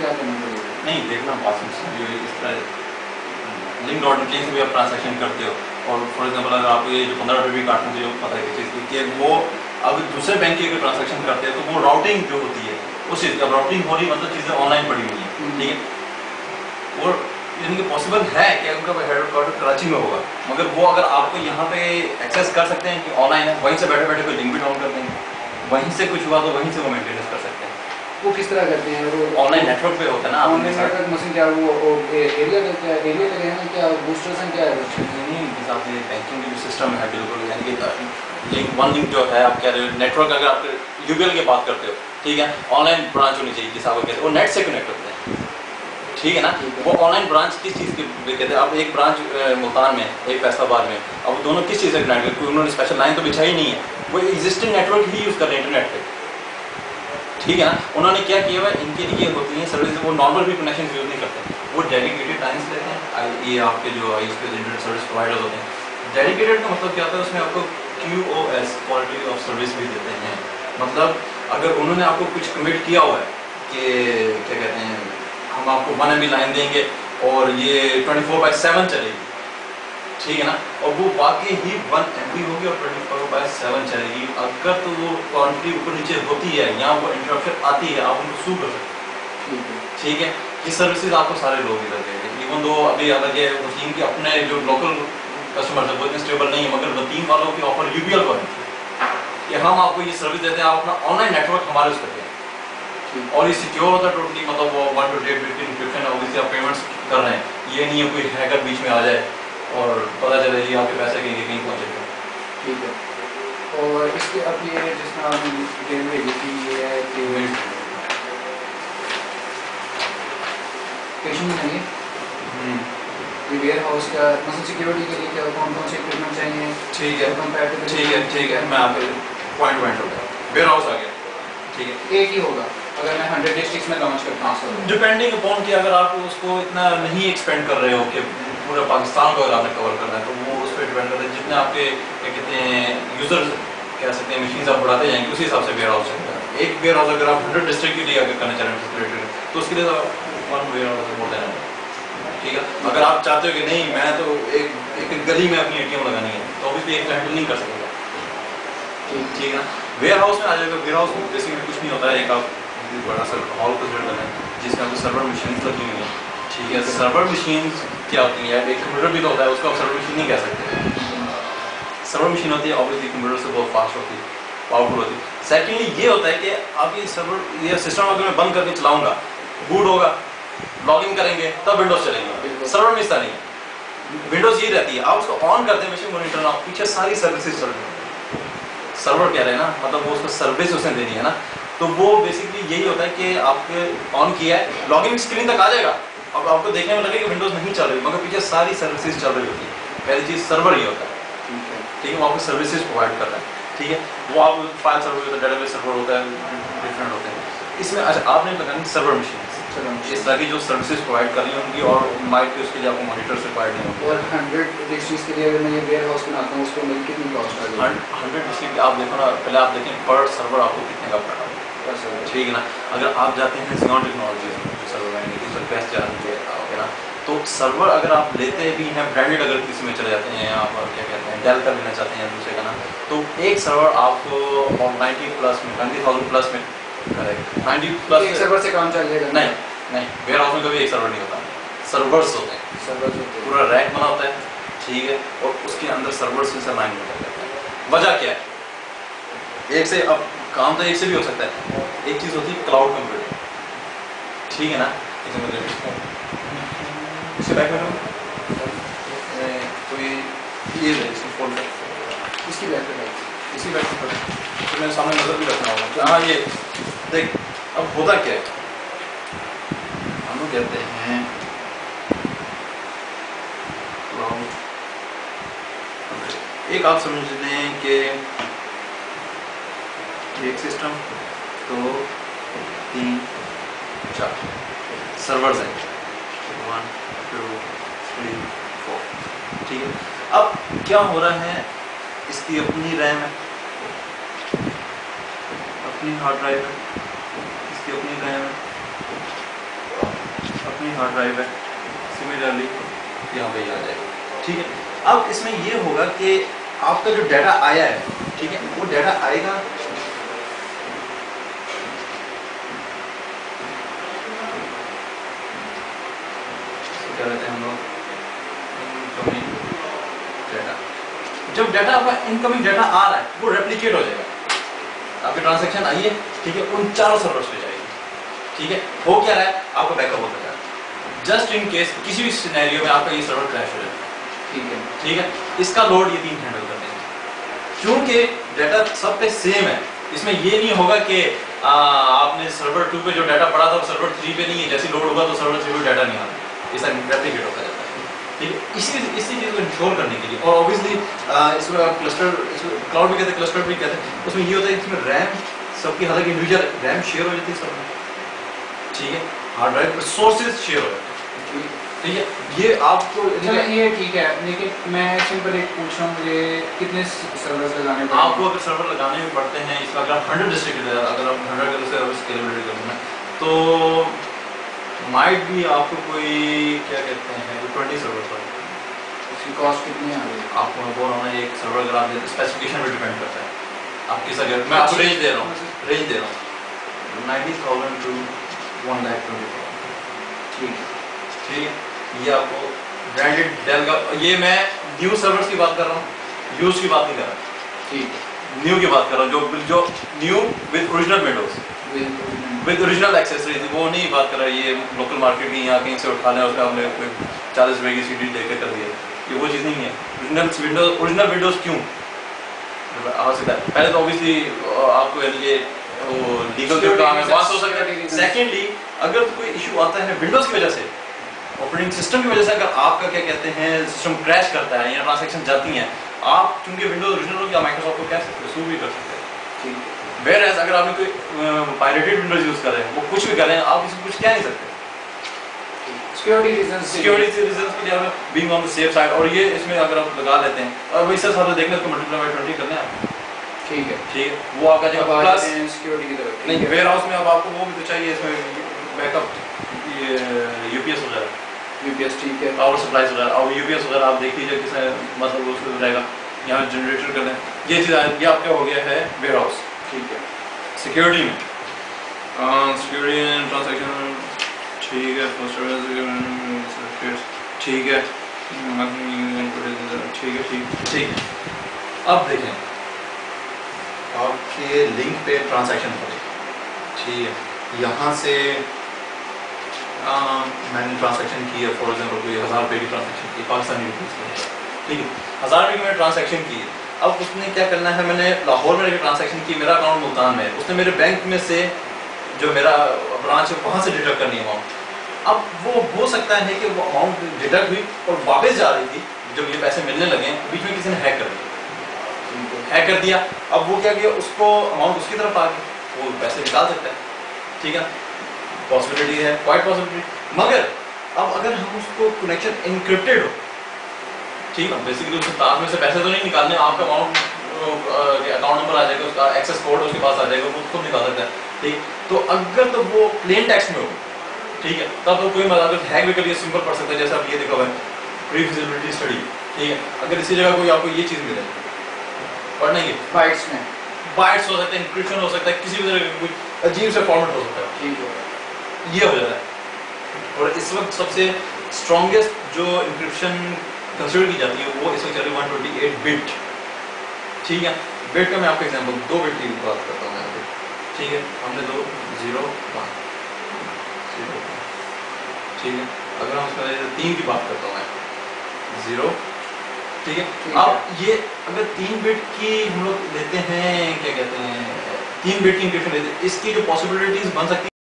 क्या करना पड़ेगा? नहीं देखना पासवर्ड जो इस तरह लिंक डॉट कहीं से भी आप ट्रांजैक्शन करते हो और फॉर एग्जांपल अगर आपको ये जो 15 रुपये भी काटने से जो पता है किस चीज़ की कि वो अगर दूसरे बैंक की अगर ट्रांजैक्शन करते हैं तो वो राउटिंग जो होती है उस चीज़ की, अब राउटिंग हो रही मतलब चीज़ें ऑनलाइन पड़ी हुई हैं, ठीक है, और यानी कि पॉसिबल है कि उनका हेडक्वार्टर कराची में होगा, मगर वो अगर आपको यहाँ पे एक्सेस कर सकते हैं कि ऑनलाइन है, वहीं से बैठे बैठे कोई लिंक भी डाउन कर देंगे, वहीं से कुछ हुआ तो वहीं से वो मेंटेनेंस कर सकते हैं। वो किस तरह करते हैं? वो ऑनलाइन नेटवर्क पे होता है ना, ऑनलाइन नेटवर्क मशीन क्या वो एरिया एरिया लगे हैं क्या? बूस्टर्स हैं क्या? नहीं जैसे आपने बैंकिंग की जो सिस्टम है बिल्कुल यानी कि लिंक जो है आप कह रहे हो नेटवर्क, अगर आप यूबीएल की बात करते हो, ठीक है, ऑनलाइन ब्रांच होनी चाहिए जिसे आप कहते हैं, वो नेट से कनेक्ट होते हैं, ठीक है ना, वो ऑनलाइन ब्रांच किस चीज़ के कहते हैं, अब एक ब्रांच मुल्तान में एक फैसलाबाद में, अब दोनों किस चीज़ से कनेक्ट है, उन्होंने स्पेशल लाइन तो बिछाई नहीं है, वो एग्जिस्टिंग नेटवर्क ही यूज़ कर रहे हैं इंटरनेट पे, ठीक है ना। उन्होंने क्या किया हुआ इनके लिए होती है सर्विस, वो नॉर्मल भी कनेक्शन यूज़ नहीं करते, वो डेडिकेटेड लाइन्स लेते हैं, ये आपके जो इंटरनेट सर्विस प्रोवाइडर होते हैं। डेडिकेटेड का मतलब क्या होता है, उसमें आपको QoS क्वालिटी ऑफ सर्विस भी देते हैं, मतलब अगर उन्होंने आपको कुछ कमिट किया हुआ है कि क्या कहते हैं हम आपको 1 MB लाइन देंगे और ये 24/7 चलेगी, ठीक है ना, और वो वाकई ही 1 MB होगी और 24/7 चलेगी, अगर तो वो क्वांटिटी ऊपर नीचे होती है या वो इंटरप्शन आती है आप उनको सू कर सकते हैं, ठीक है। ये सर्विसेज आपको सारे लोग इधर देंगे, इवन दो अभी अगर ये वसीम के अपने जो लोकल कस्टमर है वो इतने स्टेबल नहीं है, मगर वसीम वालों की ऑफर यूबीएल पर है कि हम आपको ये सर्विस देते हैं, आप अपना ऑनलाइन नेटवर्क हमारे उस करते हैं और ये सिक्योर होता है टोटली, मतलब वो 1 to 8 बिट इंक्रिप्शन है, ऑब्वियसली आप पेमेंट्स कर रहे हैं, ये नहीं है कोई हैकर बीच में आ जाए और पता चले ये आपके पैसे कहीं पहुँचेगा, ठीक है। और इसके अब ये जिसमें आपने डिटेल भेजी थी ये है कि पेशेंट में नहीं ये वेयर हाउस का मतलब सिक्योरिटी के लिए क्या कौन कौन से इक्विपमेंट चाहिए, ठीक है, ठीक है, मैं आपके पॉइंट हो गया, वेयर हाउस आ गया, ठीक है, एक ही होगा अगर मैं 100 डिस्ट्रिक्ट्स में लॉन्च करता हूँ, डिपेंडिंग अपॉन कि अगर आप उसको इतना नहीं एक्सपेंड कर रहे हो कि पूरे पाकिस्तान को अगर आपने कवर करना है तो वो उस पर डिपेंड करता है, जितने आपके क्या कहते हैं यूजर कह सकते हैं मशीन आप बढ़ाते जाएंगे उसी हिसाब से वेयर हाउस है। एक वेयर हाउस अगर आप 100 डिस्ट्रिक्ट के लिए अगर करना चाह रहे हैं तो उसके लिए 1 वेयर हाउस बोलते हैं, ठीक है। अगर आप चाहते हो कि नहीं मैं तो एक गली में अपनी ATM लगानी है तो ऑब्वियसली एक हैंडल नहीं कर सकेगा, ठीक है ना। वेयर हाउस में आ जाएगा, वेयर हाउस में बेसिकली कुछ नहीं होता है, एक आप बड़ा सा हॉल कंसिडर करें जिसमें आपको सर्वर मशीन लगी हुई है, ठीक है। सर्वर मशीन क्या होती है, एक कंप्यूटर भी तो होता है, उसको आप सर्वर मशीन नहीं कह सकते, सर्वर मशीन होती है ऑब्वियसली कंप्यूटर से बहुत फास्ट होती है, पावरफुल होती है। सेकेंडली ये होता है कि आप ये सर्वर ये सिस्टम अगर मैं बंद करके चलाऊंगा, बूट होगा, लॉगिन करेंगे तब विंडोज चलेगी, सर्वर में इसका नहीं है, विंडोज ये रहती है, आप उसको ऑन करते हैं मशीन मॉनिटर ऑन, पीछे सारी सर्विसेज चल रही है, सर्वर कह रहे हैं ना, मतलब वो उसको सर्विस उसने देनी है ना, तो वो बेसिकली यही होता है कि आपके ऑन किया है, लॉगिन स्क्रीन तक आ जाएगा, अब आपको देखने में लगेगा कि विंडोज नहीं चल रही मगर पीछे सारी सर्विसेज चल रही होती है, पहली चीज़ सर्वर ये होता है, ठीक है, वो आपको सर्विसेज प्रोवाइड करता है, ठीक है। वो आप फाइल सर्वर होता है, डेटाबेस सर्वर होता है, डिफरेंट होते हैं इसमें। अच्छा आपने बताया सर्वर मशीन इस तरह की जो सर्विसेज प्रोवाइड कर रही होंगी और माइक के उसके लिए आपको मॉनिटर से प्रोवाइड नहीं होंगे। और 100 डिस्ट्रिक्ट्स के लिए अगर मैं ये वेयर हाउस बनाता हूँ उसको मेरी कितनी कॉस्ट आ जाएगी? 100 डिस्ट्रिक्ट आप देखो ना, पहले आप देखें पर सर्वर आपको कितने का पड़ा, ठीक है ना। अगर आप जाते हैं जियोन टेक्नोलॉजी सर्वर में बेस्ट जानते हैं ना, तो सर्वर अगर आप लेते भी हैं ब्रांडेड, अगर किसी में चले जाते हैं आप क्या कहते हैं डेल का लेना चाहते हैं दूसरे का ना, तो एक सर्वर आपको 90,000 प्लस में करेक्ट, 90+ एक सर्वर से काम चल जाएगा? नहीं नहीं, वेयर हाउस में कभी एक सर्वर नहीं होता, सर्वर्स होते हैं, सर्वर्स होते हैं, पूरा रैक बना होता है, ठीक है, और उसके अंदर सर्वर्स से लाइन होता है। वजह क्या है, एक से अब काम तो एक से भी हो सकता है, एक चीज़ होती है क्लाउड कंप्यूटिंग, ठीक है ना, इससे बैक में कोई ये है इसकी फोल्डर, इसकी बैक पे इसी बैक पर तो मेरे सामने नजर भी रखना होगा तो हाँ ये देख। अब होता क्या है, हम लोग कहते हैं एक आप समझ लें कि एक सिस्टम 2 3 4 सर्वर्स हैं, 1 2 3 4, ठीक है। अब क्या हो रहा है, इसकी अपनी रैम है, अपनी हार्ड ड्राइव है, इसकी अपनी रैम है, अपनी हार्ड ड्राइव है, सिमिलरली यहाँ पे आ जाएगा। ठीक है, अब इसमें ये होगा कि आपका जो डाटा आया है, ठीक है, वो डाटा आएगा क्या कहते हैं हम लोग, इनकमिंग डाटा। जब डाटा आपका इनकमिंग डाटा आ रहा है वो रेप्लिकेट हो जाएगा, आपकी ट्रांजैक्शन आई है, ठीक है, उन चारों सर्वर्स पे जाएगी। ठीक है, हो क्या रहा है, आपका बैकअप होता है जस्ट इन केस किसी भी सिनेरियो में आपका ये सर्वर क्रैश हो जाए। ठीक है, ठीक है, इसका लोड ये 3 हैंडल करते हैं, क्योंकि डाटा सब पे सेम है। इसमें ये नहीं होगा कि आपने सर्वर 2 पे जो डाटा पड़ा था वो सर्वर 3 पे नहीं है, जैसे लोड होगा तो सर्वर 3 पे डाटा नहीं आता, ऐसा रेप्लिकेट होता जाता है। ठीक है, इसी चीज़ को इंश्योर करने के लिए, और ऑब्वियसली इसमें आप क्लस्टर, क्लाउड भी कहते हैं, क्लस्टर भी कहते हैं, उसमें ये होता है इसमें रैम सबकी, हालांकि इंडिविजुअल रैम शेयर हो जाती है सब में, ठीक है, हार्ड ड्राइव रिसोर्सेज शेयर हो जाते हैं। ठीक है, ये आपको ये ठीक है, लेकिन मैं सिंपल एक पूछ रहा हूँ, मुझे कितने सर्वर्स लगाने पड़ेंगे? आपको अगर सर्वर लगाने भी पड़ते हैं, इसका अगर 100 डिस्ट्रिक्ट है, अगर आप 100 का सर्वर स्केलेबिलिटी करना है तो माइट भी आपको कोई क्या कहते हैं 20 सर्वर पर, उसकी कॉस्ट कितनी आ रही है? आपको मैं बोल रहा हूँ एक सर्वर अगर आप देते स्पेसिफिकेशन पे डिपेंड करता है, आप किस अगर मैं आपको रेंज दे रहा हूँ 90,000 टू 1,20,000। ठीक है, ठीक है, ये आपको ब्रांडेड डेल का, ये मैं न्यू सर्वर्स की बात कर रहा हूँ, यूज की बात नहीं कर रहा। ठीक है, न्यू की बात कर रहा हूँ, जो new with original Windows, with original accessories, वो नहीं बात कर रहा है ये लोकल मार्केट की यहाँ कहीं से उठाना है, उसमें आपने कोई 40 रुपए की सीडी देकर कर दिया, ये वो चीज़ नहीं है। ओरिजिनल विंडोज क्यों आ सकता है, पहले तो ऑब्वियसली आपको ये वो लीगल जो काम है पास हो सकता है। सेकेंडली, अगर कोई इशू आता है विंडोज की वजह से, ऑपरेटिंग सिस्टम की वजह से, अगर आपका क्या कहते हैं सिस्टम क्रैश करता है या ट्रांजैक्शन जाती हैं, आप चूंकि विंडोज ओरिजिनल हो या माइक्रोसॉफ्ट को कह सकते हो, सू भी कर सकते हैं। ठीक, वेयर एज अगर आपने कोई पायरेटेड विंडोज यूज कर रहे हैं, वो कुछ भी कर रहे हैं, आप इसमें कुछ कह नहीं सकते, सिक्योरिटी रीजंस के लिए being on the safe side. और ये इसमें अगर आप लगा लेते हैं, और वही सर सारे देखना इसको मल्टीप्लाई बाय 20 करना है। ठीक है, ठीक है, वो आपका जो प्लस सिक्योरिटी की तरफ नहीं, वेयर हाउस में अब आपको वो भी तो चाहिए, इसमें बैकअप, ये यूपीएस वगैरह, यूपीएस, ठीक है, पावर सप्लाई वगैरह, और यूपीएस वगैरह आप देख लीजिए किस मतलब उसको रहेगा, यहाँ जनरेटर करना है, ये चीज़ ये आपका हो गया है वेयर हाउस। ठीक है, सिक्योरिटी में सिक्योरिटी एंड ट्रांजैक्शन, ठीक है, ठीक है, ठीक है, ठीक है। अब देखें आपके लिंक पे ट्रांजैक्शन हो, ठीक है, यहाँ से मैंने ट्रांजैक्शन की है, फॉर एग्जाम्पल कोई 1000 रुपये की ट्रांजैक्शन की पाकिस्तानी रुपीज़ में, ठीक है, 1000 रुपये की मैंने ट्रांजैक्शन की है। अब उसने क्या करना है, मैंने लाहौर में ट्रांजैक्शन की, मेरा अकाउंट मुल्तान में है, उसने मेरे बैंक में से जो मेरा ब्रांच है वहाँ से डिडक्ट करनी है अमाउंट। अब वो हो सकता है कि वो अमाउंट डिडक्ट हुई और वापस जा रही थी, जब ये पैसे मिलने लगे बीच में किसी ने हैक कर दिया, हैक कर दिया। अब वो क्या किया, उसको अमाउंट उसकी तरफ आ गई, वो पैसे निकाल सकता है, ठीक है, पॉसिबिलिटी है, क्वाइट पॉसिबिलिटी। मगर अब अगर हम उसको कनेक्शन इनक्रिप्टेड हो, ठीक है, बेसिकली उसके पास में से पैसे तो नहीं निकालने, आपका अमाउंट अकाउंट नंबर आ जाएगा, उसका एक्सेस कोड उसके पास आ जाएगा, वो खुद निकाल सकता है। ठीक, तो अगर तो वो प्लेन टेक्स्ट में हो, ठीक है, तब तो कोई मतलब हैक भी करिए, सिंपल पढ़ सकता है, जैसा अब ये देखा हुआ है प्री फिजिबिलिटी स्टडी, ठीक है, अगर इसी जगह कोई आपको ये चीज़ मिले पढ़ना ही बाइट्स में, बाइट्स हो सकते हैं, इंक्रिप्शन हो सकता है, किसी भी तरह का कोई अजीब से फॉर्मेट हो सकता है, ठीक है, ये हो जाता है। और इस वक्त सबसे स्ट्रॉन्गेस्ट जो इंक्रिप्शन कंसिडर की जाती है वो इस वक्त चल रही है 128 बिट, ठीक है। बिट का मैं आपको एग्जांपल 2 बिट की बात करता हूँ यहाँ पे, ठीक है, हमने 2 0 1 0, ठीक है, अगर हम इसमें 3 की बात करता हूँ मैं 0, ठीक है। अब ये अगर 3 बिट की हम लोग लेते हैं, क्या कहते हैं, 3 बिट की इंक्रिप्शन लेते हैं, इसकी जो पॉसिबिलिटीज बन सकती है